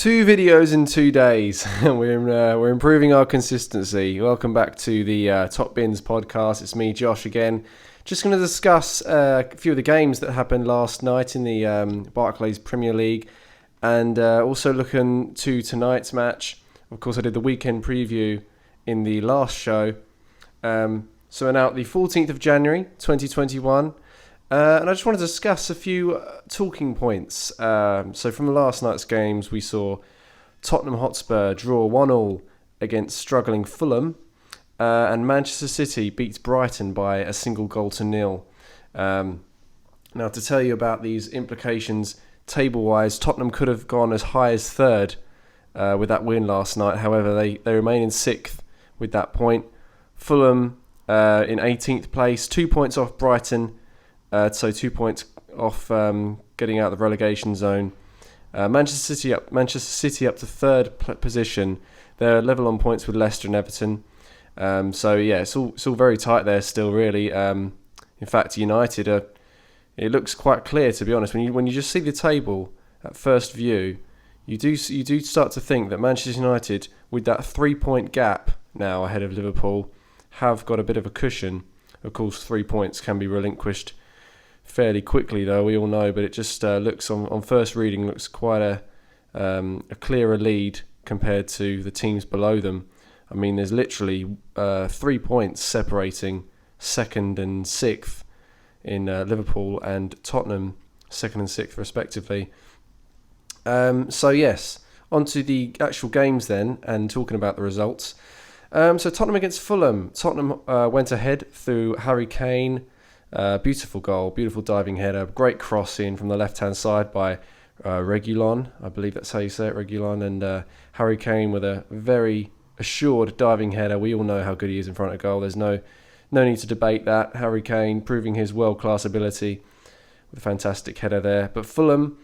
2 videos in 2 days. We're improving our consistency. Welcome back to the Top Bins podcast. It's me, Josh, again. Just going to discuss a few of the games that happened last night in the Barclays Premier League, and also looking to tonight's match. Of course, I did the weekend preview in the last show. So we're now at the 14th of January, 2021. And I just want to discuss a few talking points. So from last night's games, we saw Tottenham Hotspur draw 1-1 against struggling Fulham. And Manchester City beats Brighton by a single goal to nil. Now, to tell you about these implications, table-wise, Tottenham could have gone as high as third with that win last night. However, they remain in 6th with that point. Fulham in 18th place, 2 points off Brighton. So 2 points off getting out of the relegation zone. Manchester City up to third position. They're level on points with Leicester and Everton. So yeah, it's all very tight there still, really. In fact, United it looks quite clear, to be honest. When you just see the table at first view, you do start to think that Manchester United, with that 3-point gap now ahead of Liverpool, have got a bit of a cushion. Of course, 3 points can be relinquished fairly quickly, though, we all know, but it just looks on first reading looks quite a clearer lead compared to the teams below them. I mean, there's literally 3 points separating 2nd and 6th in Liverpool and Tottenham, 2nd and 6th respectively. So yes, on to the actual games then, and talking about the results. So Tottenham against Fulham. Tottenham went ahead through Harry Kane. Beautiful goal, beautiful diving header, great cross in from the left-hand side by Reguilon. I believe that's how you say it, Reguilon. And Harry Kane with a very assured diving header. We all know how good he is in front of goal. There's no need to debate that. Harry Kane proving his world-class ability with a fantastic header there. But Fulham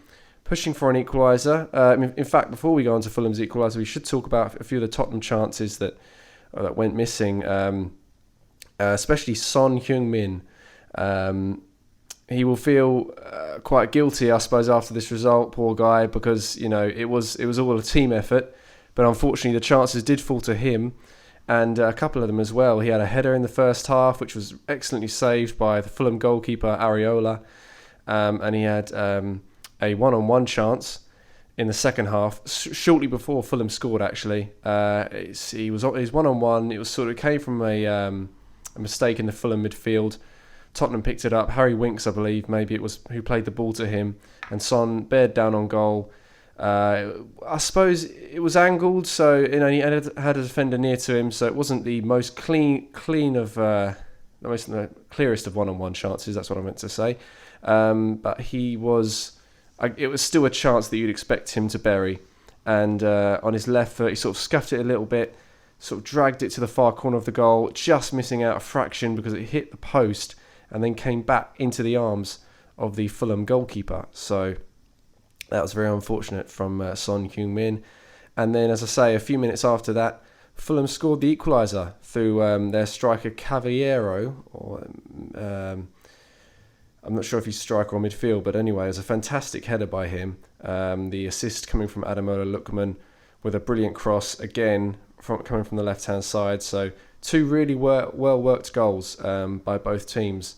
pushing for an equaliser. In fact, before we go on to Fulham's equaliser, we should talk about a few of the Tottenham chances that went missing, especially Son Heung-min. He will feel quite guilty, I suppose, after this result, poor guy, because it was all a team effort. But unfortunately, the chances did fall to him, and a couple of them as well. He had a header in the first half, which was excellently saved by the Fulham goalkeeper Areola, and he had a one-on-one chance in the second half, shortly before Fulham scored. Actually, he was one-on-one. It came from a mistake in the Fulham midfield. Tottenham picked it up. Harry Winks, I believe, maybe it was, who played the ball to him, and Son bared down on goal. I suppose it was angled, so he had a defender near to him, so it wasn't the most clean of the clearest of one-on-one chances. That's what I meant to say. But it was still a chance that you'd expect him to bury. And on his left foot, he sort of scuffed it a little bit, sort of dragged it to the far corner of the goal, just missing out a fraction because it hit the post and then came back into the arms of the Fulham goalkeeper. So that was very unfortunate from Son Heung-min. And then, as I say, a few minutes after that, Fulham scored the equaliser through their striker Cavallero. I'm not sure if he's striker or midfield, but anyway, it was a fantastic header by him. The assist coming from Ademola Lookman with a brilliant cross, again, coming from the left-hand side. So 2 really well-worked goals by both teams.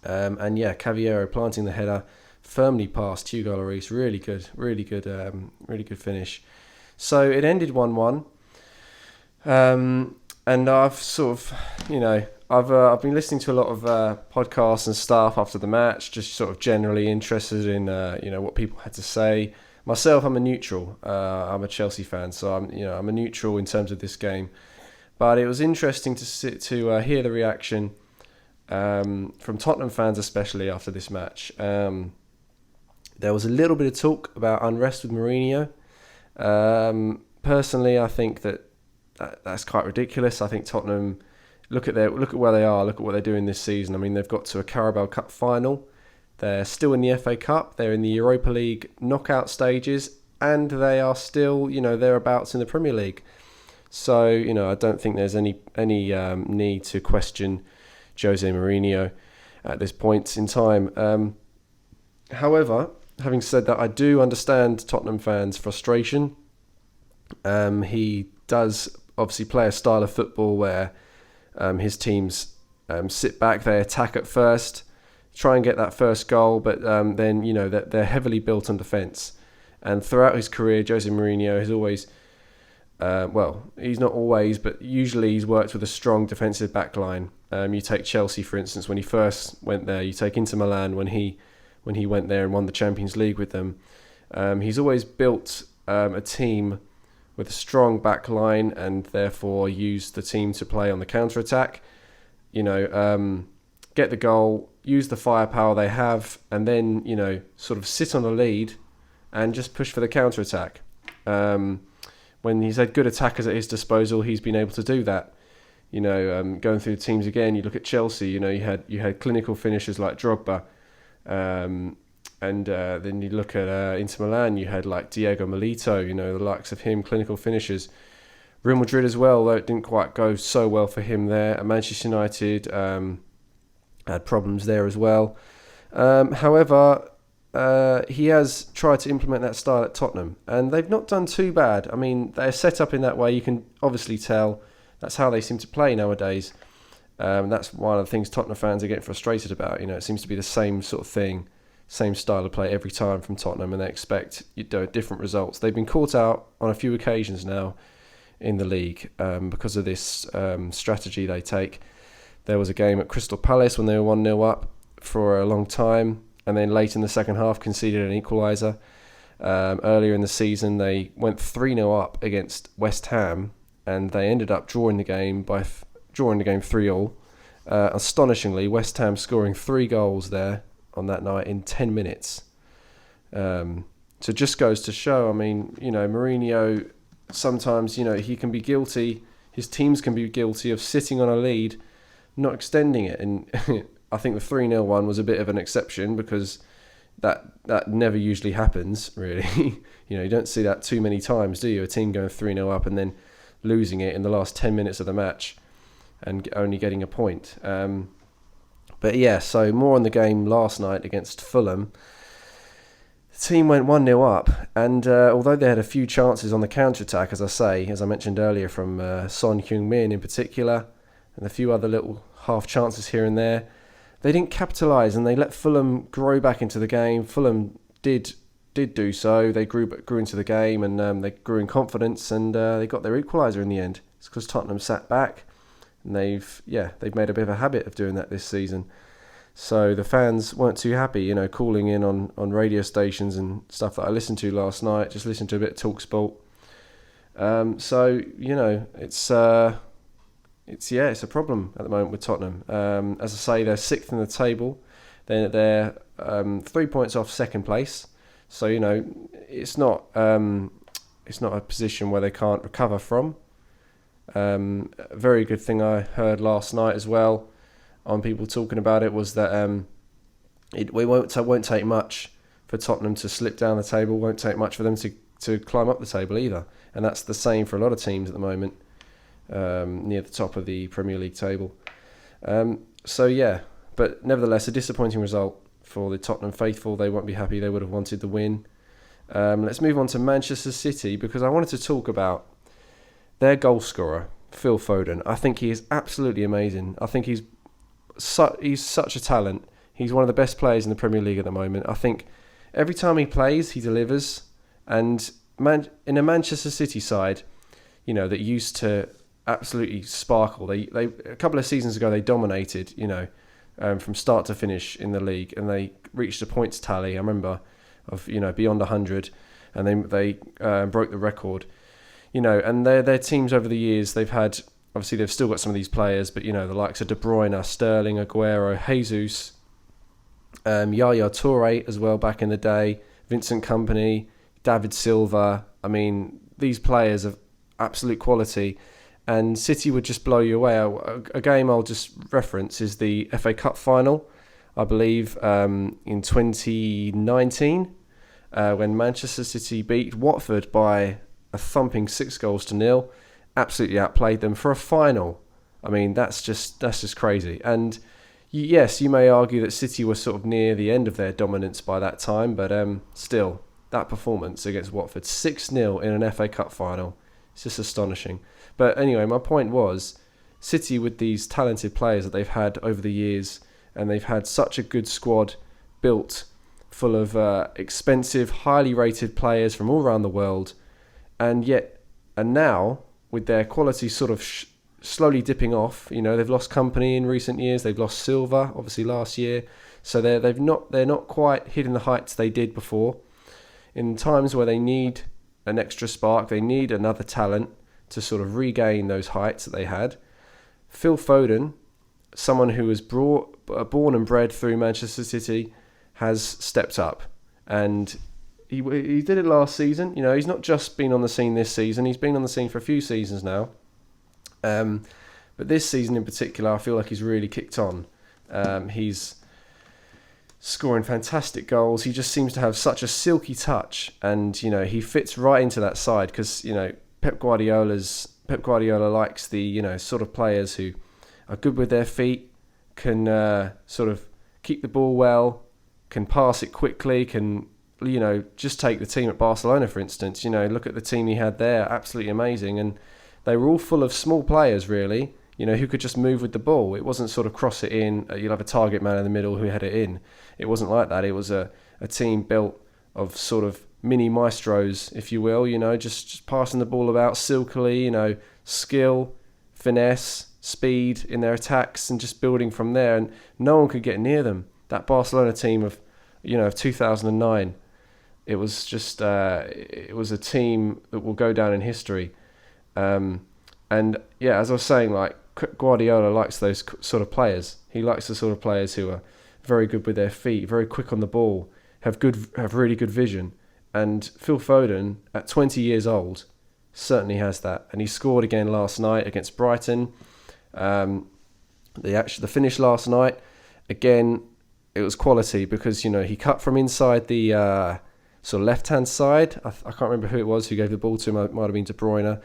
And yeah, Cavallero planting the header firmly past Hugo Lloris. Really good finish. So it ended 1-1. And I've sort of, I've been listening to a lot of podcasts and stuff after the match, just sort of generally interested in what people had to say. Myself, I'm a neutral. I'm a Chelsea fan, so I'm a neutral in terms of this game. But it was interesting to hear the reaction from Tottenham fans, especially after this match. There was a little bit of talk about unrest with Mourinho. Personally, I think that's quite ridiculous. I think Tottenham look at where they are, look at what they're doing this season. I mean, they've got to a Carabao Cup final. They're still in the FA Cup. They're in the Europa League knockout stages, and they are still, thereabouts in the Premier League. So, I don't think there's any need to question Jose Mourinho at this point in time. However, having said that, I do understand Tottenham fans' frustration. He does obviously play a style of football where his teams sit back, they attack at first, try and get that first goal, but then they're heavily built on defence. And throughout his career, Jose Mourinho has always, he's not always, but usually he's worked with a strong defensive backline. You take Chelsea, for instance, when he first went there. You take Inter Milan when he went there and won the Champions League with them. He's always built a team with a strong backline and therefore used the team to play on the counter-attack. Get the goal, use the firepower they have, and then, sort of sit on the lead and just push for the counter-attack. When he's had good attackers at his disposal, he's been able to do that. Going through the teams again, you look at Chelsea, you had clinical finishers like Drogba, and then you look at Inter Milan, you had like Diego Milito, the likes of him, clinical finishers. Real Madrid as well, though it didn't quite go so well for him there. And Manchester United had problems there as well. However, he has tried to implement that style at Tottenham, and they've not done too bad. I mean, they're set up in that way. You can obviously tell that's how they seem to play nowadays. That's one of the things Tottenham fans are getting frustrated about. It seems to be the same sort of thing, same style of play every time from Tottenham, and they expect different results. They've been caught out on a few occasions now in the league because of this strategy they take. There was a game at Crystal Palace when they were 1-0 up for a long time, and then late in the second half conceded an equaliser. Earlier in the season, they went 3-0 up against West Ham, and they ended up drawing the game 3-3. Astonishingly, West Ham scoring 3 goals there on that night in 10 minutes. So it just goes to show, Mourinho, sometimes, he can be guilty, his teams can be guilty of sitting on a lead, not extending it. And I think the 3-0 one was a bit of an exception because that never usually happens, really. You don't see that too many times, do you? A team going 3-0 up and then losing it in the last 10 minutes of the match and only getting a point. But yeah, so more on the game last night against Fulham. The team went 1-0 up, and although they had a few chances on the counter-attack, as I mentioned earlier, from Son Heung-min in particular, and a few other little half chances here and there, they didn't capitalise, and they let Fulham grow back into the game. Fulham did do so. They grew into the game, and they grew in confidence, and they got their equaliser in the end. It's because Tottenham sat back, and they've made a bit of a habit of doing that this season. So the fans weren't too happy, calling in on radio stations and stuff that I listened to last night. Just listened to a bit of TalkSport. It's a problem at the moment with Tottenham. As I say, they're 6th in the table. They're 3 points off second place. So it's not a position where they can't recover from. A very good thing I heard last night as well, on people talking about it, was that it won't take much for Tottenham to slip down the table. Won't take much for them to climb up the table either, and that's the same for a lot of teams at the moment near the top of the Premier League table. But nevertheless, a disappointing result for the Tottenham faithful. They won't be happy. They would have wanted the win. Let's move on to Manchester City, because I wanted to talk about their goal scorer, Phil Foden. I think he is absolutely amazing. I think he's such a talent. He's one of the best players in the Premier League at the moment. I think every time he plays, he delivers. And in a Manchester City side, that used to absolutely sparkle. They a couple of seasons ago, they dominated, from start to finish in the league, and they reached a points tally, I remember, of beyond 100, and they broke the record. And their teams over the years, they've had, obviously they've still got some of these players, but the likes of De Bruyne, Sterling, Aguero, Jesus, Yaya Toure as well back in the day, Vincent Kompany, David Silva. I mean, these players of absolute quality, and City would just blow you away. A game I'll just reference is the FA Cup final, I believe, in 2019, when Manchester City beat Watford by a thumping 6-0. Absolutely outplayed them for a final. I mean, that's just crazy. And yes, you may argue that City were sort of near the end of their dominance by that time, but still, that performance against Watford, 6-0 in an FA Cup final, it's just astonishing. But anyway, my point was, City with these talented players that they've had over the years, and they've had such a good squad built full of expensive, highly rated players from all around the world, and now with their quality sort of slowly dipping off, they've lost company in recent years. They've lost Silva, obviously last year, so they're not quite hitting the heights they did before. In times where they need an extra spark, they need another talent to sort of regain those heights that they had. Phil Foden, someone who was born and bred through Manchester City, has stepped up, and he did it last season. He's not just been on the scene this season; he's been on the scene for a few seasons now. But this season in particular, I feel like he's really kicked on. He's scoring fantastic goals. He just seems to have such a silky touch, and he fits right into that side because Pep Guardiola likes the sort of players who are good with their feet, can sort of keep the ball well, can pass it quickly, can just take the team at Barcelona, for instance. Look at the team he had there, absolutely amazing, and they were all full of small players, really, who could just move with the ball. It wasn't sort of cross it in, you'll have a target man in the middle who had it in. It wasn't like that. It was a team built of sort of mini maestros, if you will, just passing the ball about silkily, skill, finesse, speed in their attacks, and just building from there, and no one could get near them. That Barcelona team of 2009, it was just it was a team that will go down in history. And yeah, as I was saying, like Guardiola likes those sort of players. He likes the sort of players who are very good with their feet, very quick on the ball, have really good vision. And Phil Foden, at 20 years old, certainly has that. And he scored again last night against Brighton. The finish last night, again, it was quality because he cut from inside the sort of left-hand side. I can't remember who it was who gave the ball to him. It might have been De Bruyne.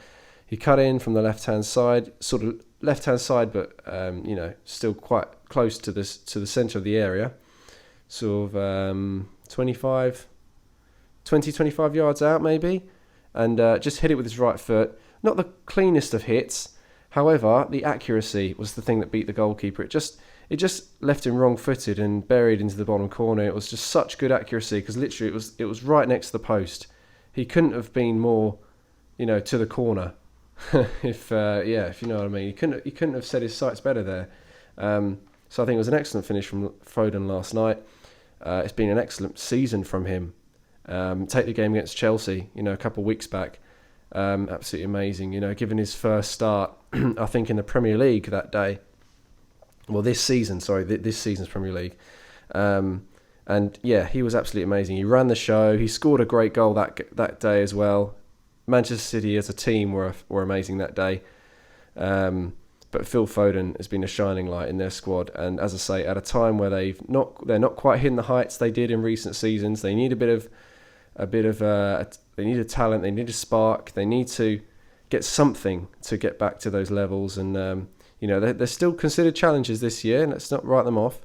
He cut in from the left-hand side, but still quite close to the centre of the area, sort of 25 yards out maybe, and just hit it with his right foot. Not the cleanest of hits, however, the accuracy was the thing that beat the goalkeeper. It just left him wrong-footed and buried into the bottom corner. It was just such good accuracy because literally it was right next to the post. He couldn't have been more, to the corner. if you know what I mean. He couldn't have set his sights better there. So I think it was an excellent finish from Foden last night. It's been an excellent season from him. Take the game against Chelsea, a couple of weeks back. Absolutely amazing. Given his first start, I think in the Premier League that day. Well, this season's Premier League. And yeah, he was absolutely amazing. He ran the show. He scored a great goal that day as well. Manchester City as a team were amazing that day. But Phil Foden has been a shining light in their squad. And as I say, at a time where they're not quite hitting the heights they did in recent seasons, they need they need a talent, they need a spark, they need to get something to get back to those levels. And they're still considered challenges this year, and let's not write them off.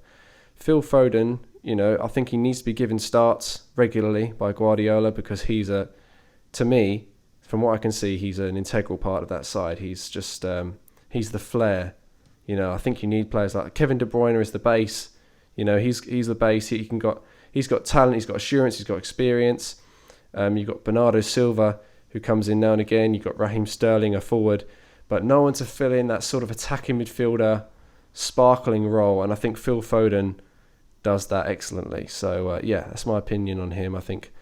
Phil Foden, I think he needs to be given starts regularly by Guardiola because to me, from what I can see, he's an integral part of that side. He's just, he's the flair. I think you need players like Kevin De Bruyne is the base. He's the base. He's got talent. He's got assurance. He's got experience. You've got Bernardo Silva who comes in now and again. You've got Raheem Sterling, a forward, but no one to fill in that sort of attacking midfielder, sparkling role. And I think Phil Foden does that excellently. So that's my opinion on him. I think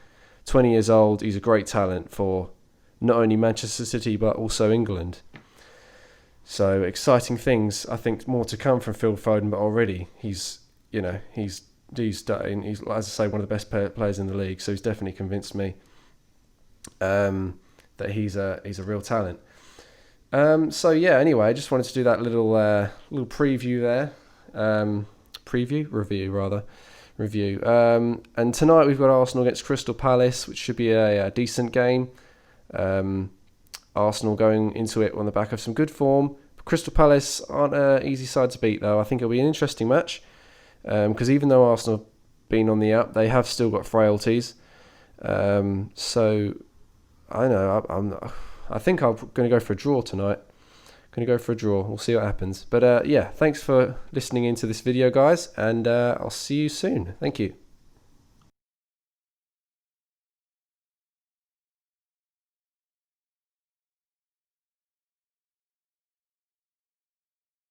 20 years old, he's a great talent for not only Manchester City but also England. So exciting things. I think more to come from Phil Foden, but already he's as I say, one of the best players in the league. So he's definitely convinced me that he's a real talent. Anyway, I just wanted to do that little preview there. Review. And tonight we've got Arsenal against Crystal Palace, which should be a decent game. Arsenal going into it on the back of some good form. Crystal Palace aren't an easy side to beat, though. I think it'll be an interesting match because even though Arsenal have been on the up, they have still got frailties. So I know I think I'm going to go for a draw tonight. Going to go for a draw. We'll see what happens. But yeah, thanks for listening into this video, guys, and I'll see you soon. Thank you.